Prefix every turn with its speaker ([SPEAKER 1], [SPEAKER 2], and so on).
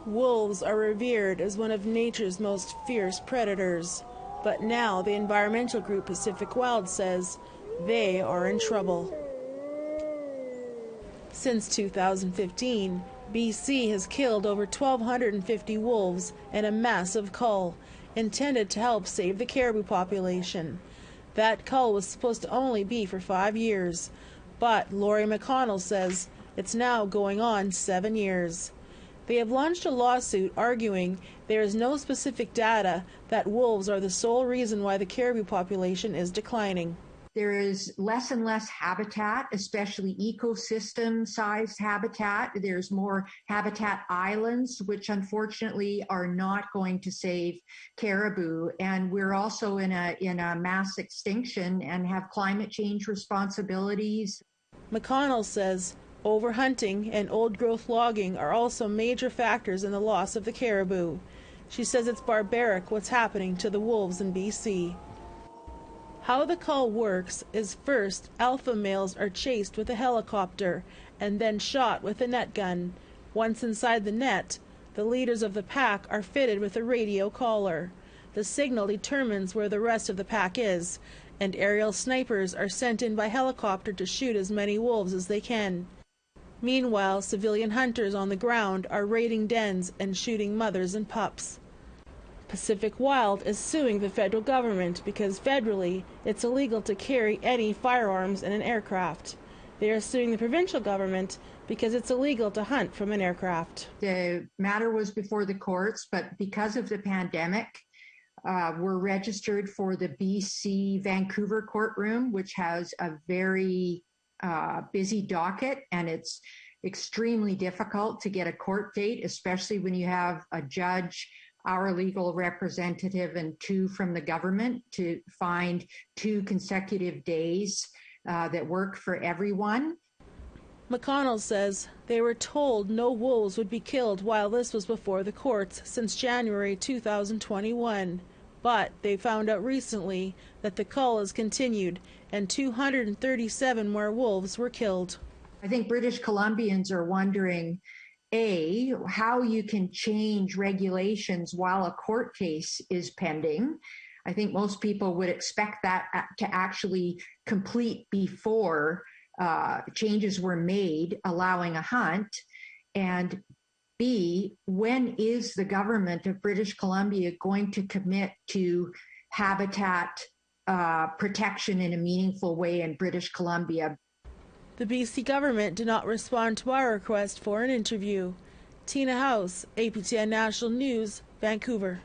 [SPEAKER 1] Wolves are revered as one of nature's most fierce predators, but now the environmental group Pacific Wild says they are in trouble. Since 2015, BC has killed over 1,250 wolves in a massive cull intended to help save the caribou population. That cull was supposed to only be for 5 years, but Laurie McConnell says it's now going on 7 years. They have launched a lawsuit arguing there is no specific data that wolves are the sole reason why the caribou population is declining.
[SPEAKER 2] There is less and less habitat, especially ecosystem-sized habitat. There's more habitat islands, which unfortunately are not going to save caribou. And we're also in a mass extinction and have climate change responsibilities.
[SPEAKER 1] McConnell says overhunting and old-growth logging are also major factors in the loss of the caribou. She says it's barbaric what's happening to the wolves in BC. How the cull works is first, alpha males are chased with a helicopter and then shot with a net gun. Once inside the net, the leaders of the pack are fitted with a radio collar. The signal determines where the rest of the pack is, and aerial snipers are sent in by helicopter to shoot as many wolves as they can. Meanwhile, civilian hunters on the ground are raiding dens and shooting mothers and pups. Pacific Wild is suing the federal government because federally it's illegal to carry any firearms in an aircraft. They are suing the provincial government because it's illegal to hunt from an aircraft.
[SPEAKER 2] The matter was before the courts, but because of the pandemic, we're registered for the BC Vancouver courtroom, which has a very busy docket, and it's extremely difficult to get a court date, especially when you have a judge, our legal representative, and 2 from the government, to find 2 consecutive days that work for everyone.
[SPEAKER 1] McConnell says they were told no wolves would be killed while this was before the courts since January 2021. But they found out recently that the cull has continued and 237 more wolves were killed.
[SPEAKER 2] I think British Columbians are wondering, A, how you can change regulations while a court case is pending. I think most people would expect that to actually complete before changes were made allowing a hunt. And B, when is the government of British Columbia going to commit to habitat protection in a meaningful way in British Columbia?
[SPEAKER 1] The BC government did not respond to our request for an interview. Tina House, APTN National News, Vancouver.